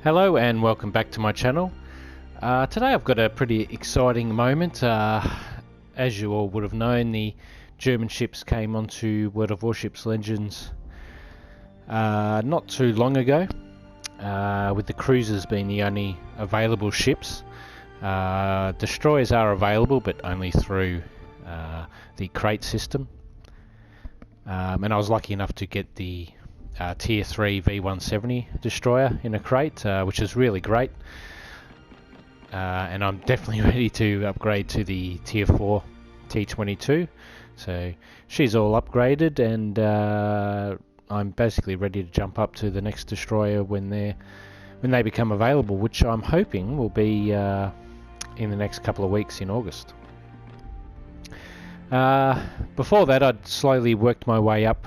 Hello and welcome back to my channel. Today I've got a pretty exciting moment. As you all would have known, the German ships came onto World of Warships Legends not too long ago, with the cruisers being the only available ships. Destroyers are available, but only through the crate system. And I was lucky enough to get the Tier 3 V170 destroyer in a crate, which is really great. And I'm definitely ready to upgrade to the Tier 4 T22. So she's all upgraded, and I'm basically ready to jump up to the next destroyer when they become available, which I'm hoping will be in the next couple of weeks in August. Before that, I'd slowly worked my way up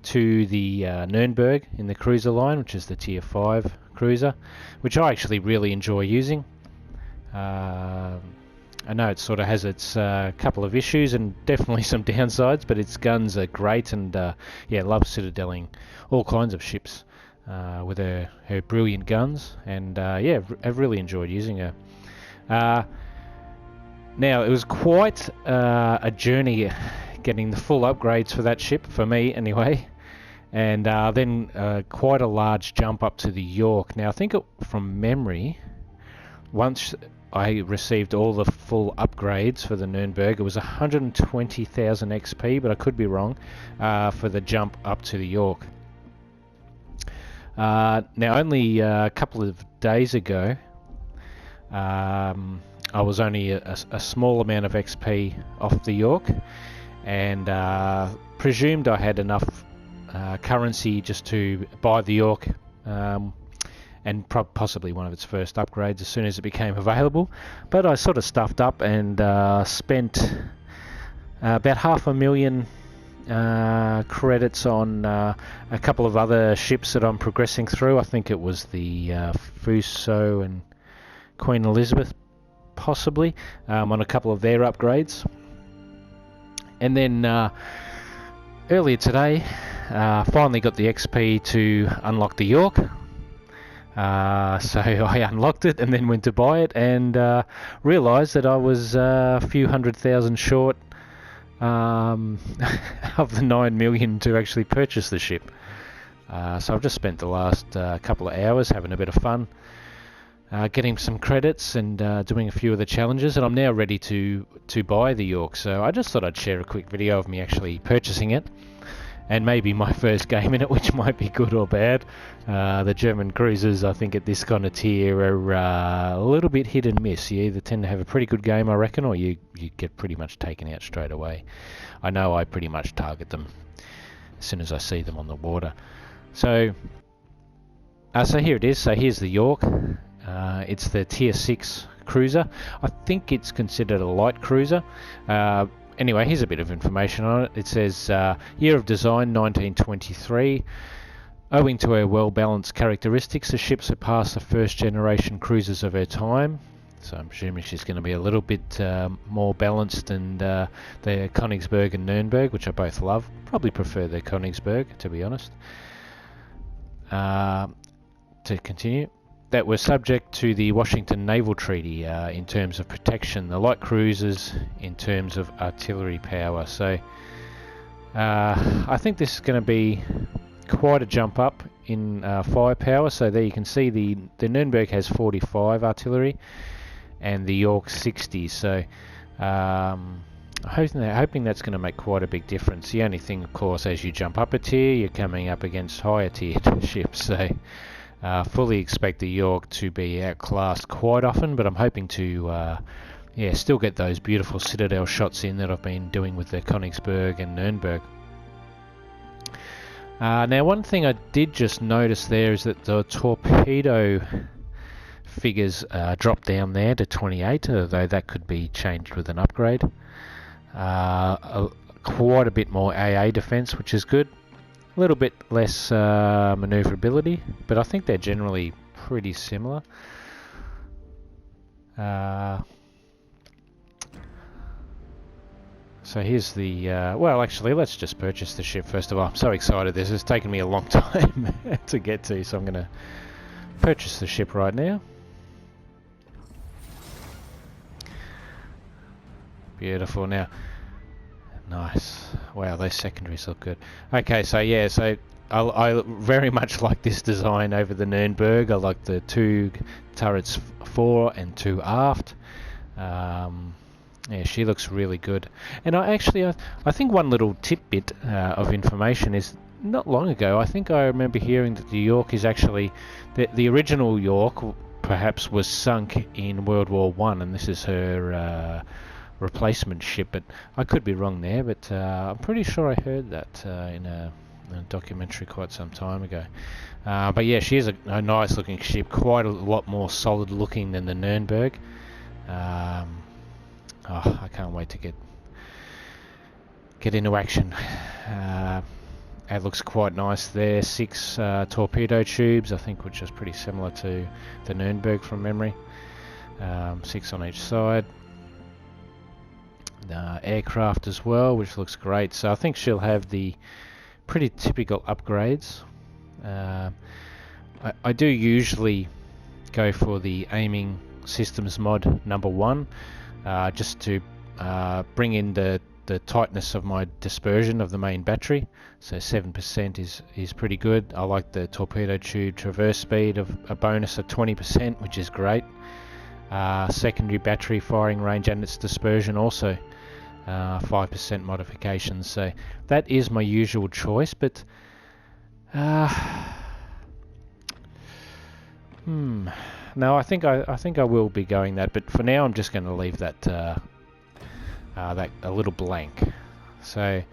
to the Nürnberg in the cruiser line, which is the Tier 5 cruiser, which I actually really enjoy using. I know it sort of has its couple of issues and definitely some downsides, but its guns are great, and yeah, love citadelling all kinds of ships with her brilliant guns, and yeah, I've really enjoyed using her. Now, it was quite a journey getting the full upgrades for that ship, for me anyway, and then quite a large jump up to the York. Now, I think from memory, once I received all the full upgrades for the Nürnberg, it was 120,000 XP, but I could be wrong, for the jump up to the York. Now, only a couple of days ago, I was only a small amount of XP off the York, and presumed I had enough currency just to buy the York, and possibly one of its first upgrades as soon as it became available. But I sort of stuffed up and spent about 500,000 credits on a couple of other ships that I'm progressing through. I think it was the Fuso and Queen Elizabeth, possibly, on a couple of their upgrades. And then earlier today, finally got the XP to unlock the York. So I unlocked it and then went to buy it, and realised that I was a few 100,000 short of the 9 million to actually purchase the ship. So I've just spent the last couple of hours having a bit of fun, getting some credits and doing a few of the challenges, and I'm now ready to buy the York. So I just thought I'd share a quick video of me actually purchasing it, and maybe my first game in it, which might be good or bad. The German cruisers, I think, at this kind of tier are a little bit hit and miss. You either tend to have a pretty good game, I reckon, or you get pretty much taken out straight away. I know I pretty much target them as soon as I see them on the water. So here it is. So here's the York. It's the Tier 6 cruiser. I think it's considered a light cruiser. Anyway, here's a bit of information on it. It says, year of design 1923. Owing to her well-balanced characteristics, the ship surpassed the first-generation cruisers of her time. So I'm assuming she's going to be a little bit more balanced than the Königsberg and Nürnberg, which I both love. Probably prefer the Königsberg, to be honest. To continue, that were subject to the Washington Naval Treaty in terms of protection, the light cruisers in terms of artillery power. So I think this is going to be quite a jump up in firepower. So there you can see the Nürnberg has 45 artillery and the York 60. So hoping that's going to make quite a big difference. The only thing, of course, as you jump up a tier, you're coming up against higher tiered ships. So fully expect the York to be outclassed quite often, but I'm hoping to still get those beautiful citadel shots in that I've been doing with the Königsberg and Nürnberg. Now, one thing I did just notice there is that the torpedo figures dropped down there to 28, although that could be changed with an upgrade. Quite a bit more AA defense, which is good. A little bit less maneuverability, but I think they're generally pretty similar. So here's the, well, actually, let's just purchase the ship first of all. I'm so excited. This has taken me a long time to get to, so I'm going to purchase the ship right now. Beautiful. Now, nice. Wow, those secondaries look good. Okay, so yeah, so I very much like this design over the Nürnberg. I like the 2 turrets fore and 2 aft. Yeah, she looks really good. And I think one little tidbit of information is, not long ago, I think I remember hearing that the York is actually, the original York perhaps was sunk in World War One, and this is her replacement ship. But I could be wrong there, but I'm pretty sure I heard that in a documentary quite some time ago. But yeah, she is a nice looking ship, quite a lot more solid looking than the Nürnberg. I can't wait to get into action. It looks quite nice there. 6 torpedo tubes, I think, which is pretty similar to the Nürnberg from memory. 6 on each side. Aircraft as well, which looks great. So I think she'll have the pretty typical upgrades. I do usually go for the aiming systems mod number 1, just to bring in the tightness of my dispersion of the main battery. So 7% is pretty good. I like the torpedo tube traverse speed of a bonus of 20%, which is great. Secondary battery firing range and its dispersion also 5% modifications. So that is my usual choice, but no, I think I will be going that, but for now I'm just going to leave that that a little blank. So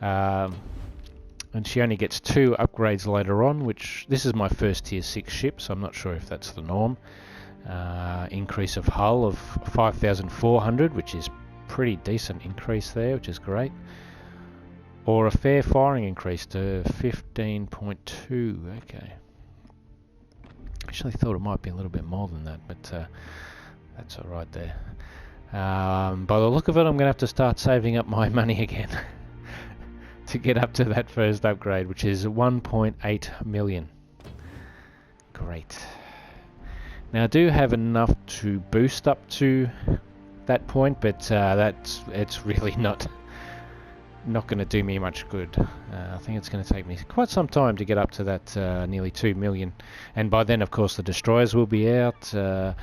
and she only gets 2 upgrades later on, which this is my first tier 6 ship, so I'm not sure if that's the norm. Increase of hull of 5,400, which is pretty decent increase there, which is great. Or a fair firing increase to 15.2. Okay. Actually thought it might be a little bit more than that, but that's all right there. By the look of it, I'm going to have to start saving up my money again to get up to that first upgrade, which is 1.8 million. Great. Now I do have enough to boost up to that point, but it's really not going to do me much good. I think it's going to take me quite some time to get up to that nearly 2 million, and by then of course the destroyers will be out, so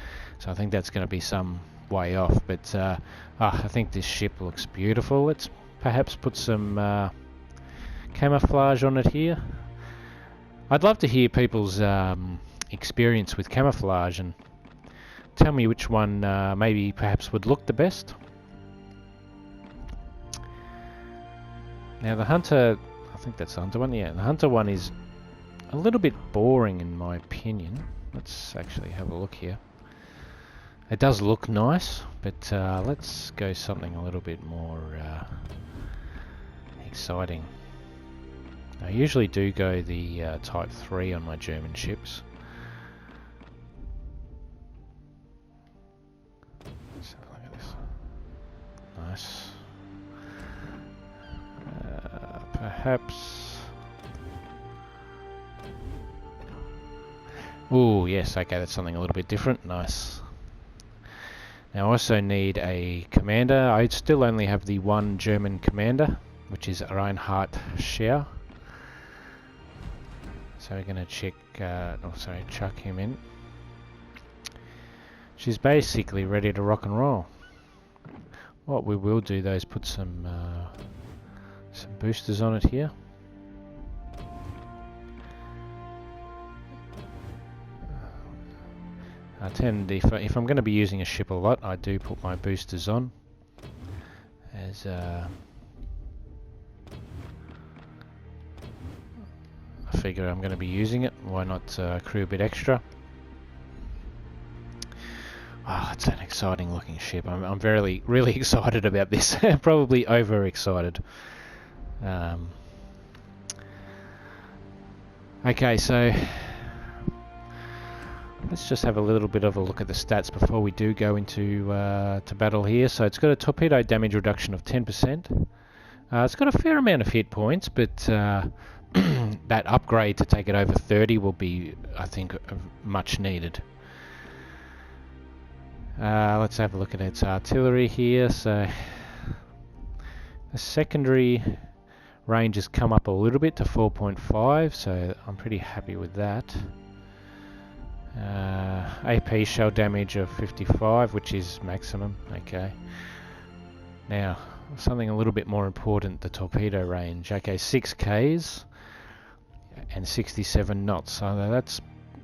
I think that's going to be some way off. But I think this ship looks beautiful. Let's perhaps put some camouflage on it here. I'd love to hear people's experience with camouflage and tell me which one maybe perhaps would look the best. Now the Hunter, I think that's the Hunter one, yeah, the Hunter one is a little bit boring in my opinion. Let's actually have a look here. It does look nice, but let's go something a little bit more exciting. I usually do go the Type 3 on my German ships. Let's have a look at this. Nice. Perhaps. Oh yes, okay, that's something a little bit different. Nice. Now I also need a commander. I still only have the 1 German commander, which is Reinhard Scheer. So we're going to chuck him in. She's basically ready to rock and roll. What we will do though is put some boosters on it here. I tend, if I'm going to be using a ship a lot, I do put my boosters on. As I figure I'm going to be using it, why not accrue a bit extra? Oh, it's an exciting looking ship. I'm really excited about this. Probably overexcited. Okay, so let's just have a little bit of a look at the stats before we do go into to battle here. So it's got a torpedo damage reduction of 10%. It's got a fair amount of hit points, but that upgrade to take it over 30 will be, I think, much needed. Let's have a look at its artillery here. So the secondary range has come up a little bit to 4.5, so I'm pretty happy with that. AP shell damage of 55, which is maximum. Okay. Now, something a little bit more important, the torpedo range. Okay, 6 Ks and 67 knots. So that's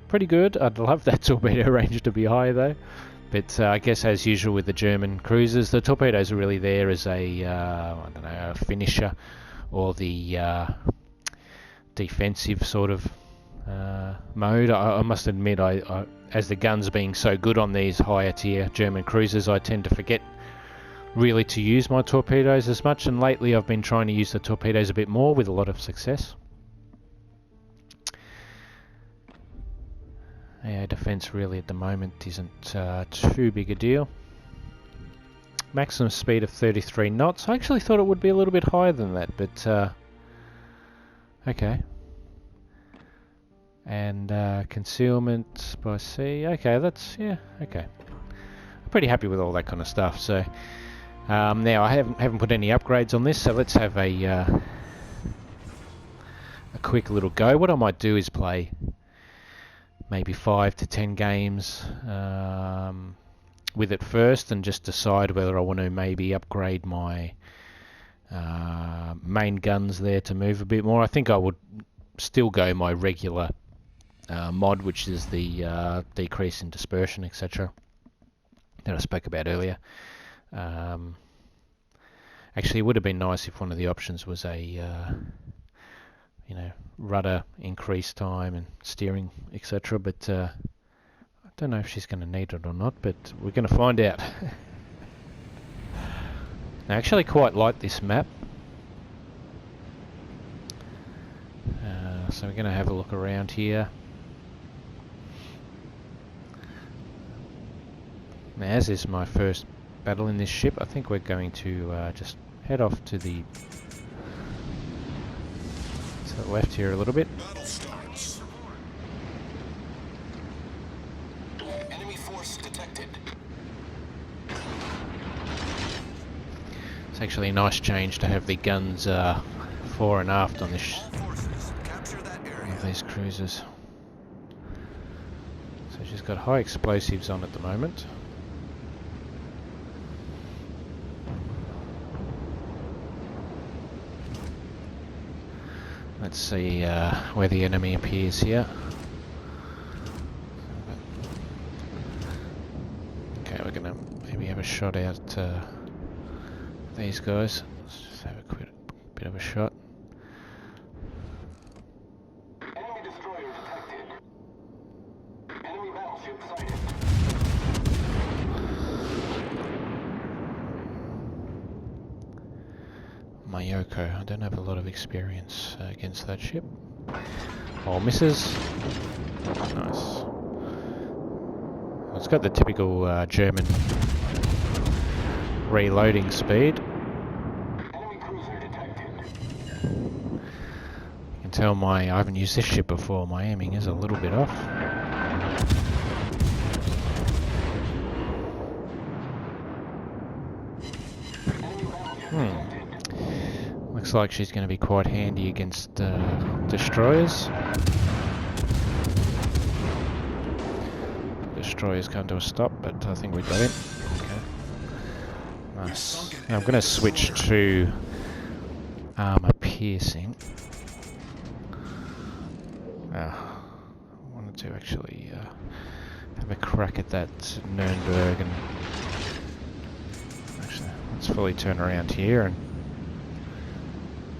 pretty good. I'd love that torpedo range to be higher though. But I guess as usual with the German cruisers, the torpedoes are really there as a, I don't know, a finisher or the defensive sort of mode. I must admit, I as the guns being so good on these higher tier German cruisers, I tend to forget really to use my torpedoes as much, and lately I've been trying to use the torpedoes a bit more with a lot of success. Yeah, defense really at the moment isn't too big a deal. Maximum speed of 33 knots. I actually thought it would be a little bit higher than that, but okay. And concealment by sea. Okay, that's, yeah, okay. I'm pretty happy with all that kind of stuff. So now I haven't put any upgrades on this, so let's have a quick little go. What I might do is play maybe 5 to 10 games with it first, and just decide whether I want to maybe upgrade my main guns there to move a bit more. I think I would still go my regular mod, which is the decrease in dispersion, etc., that I spoke about earlier. Actually, it would have been nice if one of the options was a you know, rudder increase time and steering, etc., but I don't know if she's going to need it or not, but we're going to find out. I actually quite like this map, so we're going to have a look around here. Now, as is my first battle in this ship, I think we're going to just head off to the left here a little bit. Battle starts. Enemy force detected. It's actually a nice change to have the guns fore and aft on this of these cruisers. So she's got high explosives on at the moment. Let's see where the enemy appears here. Okay, we're gonna maybe have a shot out these guys. Let's just have a quick bit of a shot. Enemy destroyer detected. Enemy battleship sighted. YORCK. I don't have a lot of experience against that ship. All misses. Nice. It's got the typical German reloading speed. Enemy cruiser detected. You can tell I haven't used this ship before. My aiming is a little bit off. Looks like she's going to be quite handy against destroyers. Destroyers come to a stop, but I think we got it. Okay. Nice. Now I'm going to switch to armor piercing. I wanted to actually have a crack at that Nuremberg, and actually let's fully turn around here and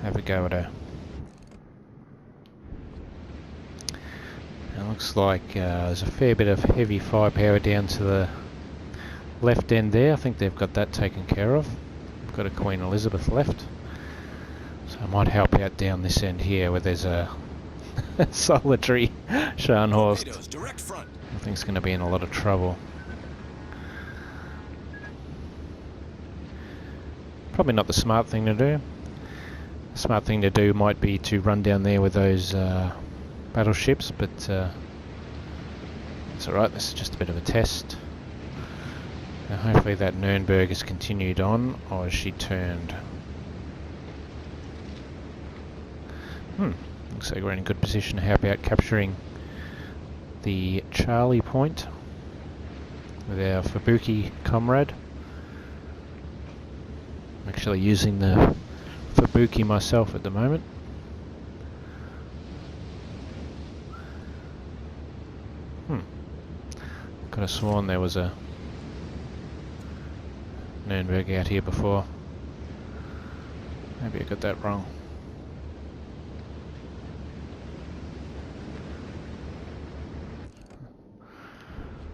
have a go at her. It looks like there's a fair bit of heavy firepower down to the left end there. I think they've got that taken care of. Got a Queen Elizabeth left. So I might help out down this end here where there's a solitary Scharnhorst. I think it's going to be in a lot of trouble. Probably not the smart thing to do. smart thing to do might be to run down there with those battleships, but it's alright, this is just a bit of a test. Now hopefully that Nürnberg has continued on, or has she turned? Looks like we're in a good position to help out capturing the Charlie point with our Fubuki comrade. I'm actually using the Fubuki myself at the moment. Could have sworn there was a Nürnberg out here before. Maybe I got that wrong.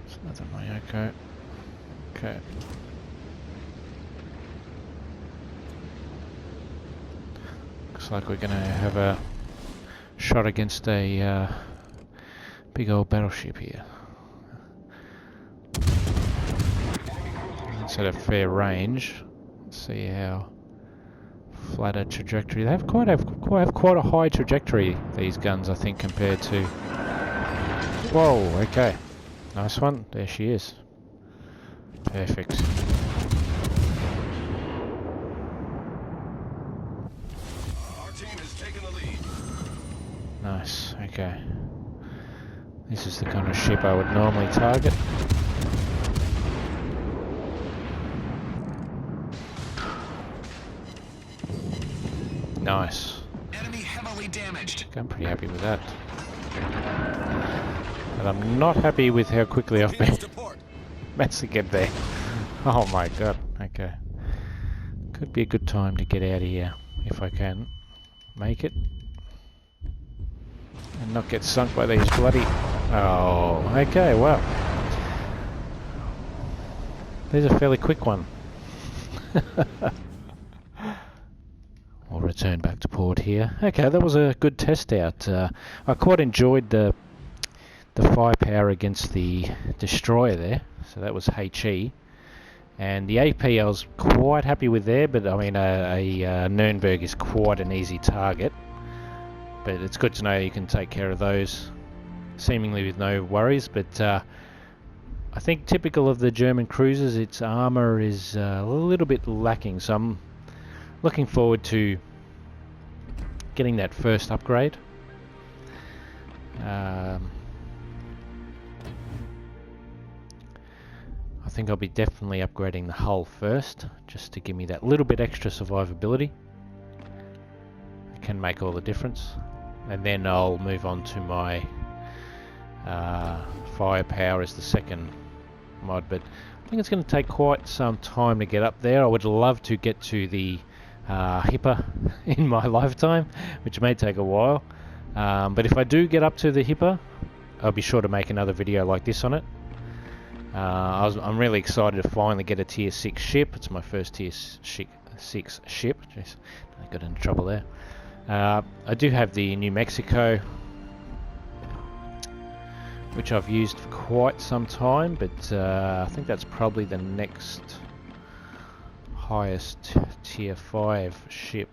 It's another Mayoko. Okay. Looks like we're gonna have a shot against a big old battleship here. It's at a fair range. Let's see how flat a trajectory. They have quite a high trajectory, these guns, I think, compared to. Whoa! Okay, nice one. There she is. Perfect. Our team has taken the lead. Nice. Okay. This is the kind of ship I would normally target. Nice. Enemy heavily damaged. I'm pretty happy with that. But I'm not happy with how quickly I've managed to get there. Oh my god. Okay. Could be a good time to get out of here if I can make it. And not get sunk by these bloody... Oh, okay, well. There's a fairly quick one. We'll return back to port here. Okay, that was a good test out. I quite enjoyed the firepower against the destroyer there. So that was HE. And the AP I was quite happy with there, but I mean a Nürnberg is quite an easy target. But it's good to know you can take care of those seemingly with no worries. But I think typical of the German cruisers, its armour is a little bit lacking. So I'm looking forward to getting that first upgrade. I think I'll be definitely upgrading the hull first, just to give me that little bit extra survivability. It can make all the difference. And then I'll move on to my firepower as the second mod. But I think it's going to take quite some time to get up there. I would love to get to the Hipper in my lifetime, which may take a while. But if I do get up to the Hipper, I'll be sure to make another video like this on it. I'm really excited to finally get a tier 6 ship. It's my first tier 6 ship. Jeez, I got into trouble there. I do have the New Mexico, which I've used for quite some time, but I think that's probably the next highest tier 5 ship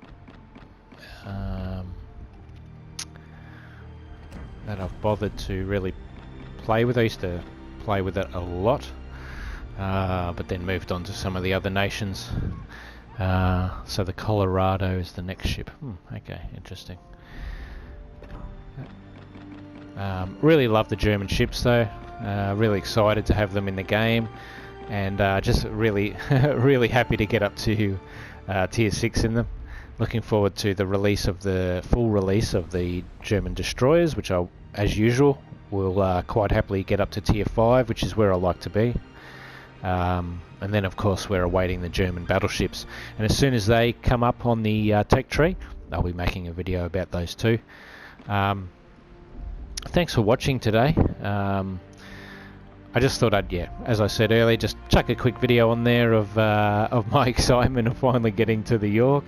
that I've bothered to really play with. I used to play with it a lot, but then moved on to some of the other nations. So the Colorado is the next ship. Okay, interesting. Really love the German ships though. Really excited to have them in the game, and just really really happy to get up to tier 6 in them. Looking forward to the release of the full release of the German destroyers, which I, as usual, will quite happily get up to tier 5, which is where I like to be. And then of course we're awaiting the German battleships, and as soon as they come up on the tech tree, I'll be making a video about those too. Thanks for watching today. I just thought I'd, as I said earlier, just chuck a quick video on there of my excitement of finally getting to the York.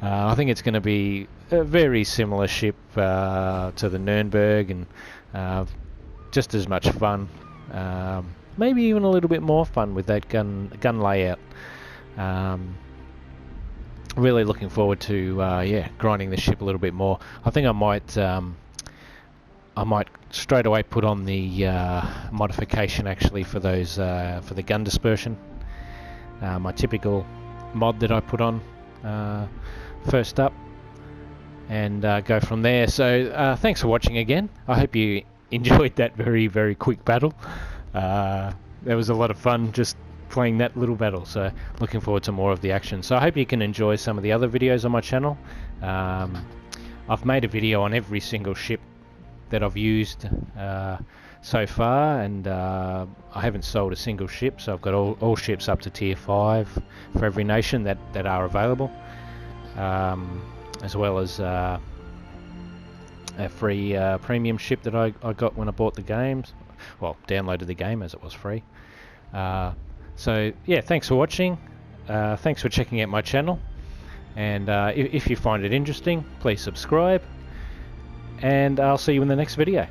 I think it's going to be a very similar ship to the Nürnberg, and just as much fun. Maybe even a little bit more fun with that gun layout. really looking forward to yeah, grinding the ship a little bit more. I think I might straight away put on the modification actually for those for the gun dispersion, my typical mod that I put on first up, and go from there. So thanks for watching again. I hope you enjoyed that very quick battle. There was a lot of fun just playing that little battle, so looking forward to more of the action. So I hope you can enjoy some of the other videos on my channel. I've made a video on every single ship that I've used so far, and I haven't sold a single ship, so I've got all ships up to tier 5 for every nation that are available, as well as a free premium ship that I got when I bought the games, well, downloaded the game as it was free. So yeah, thanks for watching, thanks for checking out my channel, and if you find it interesting, please subscribe, and I'll see you in the next video.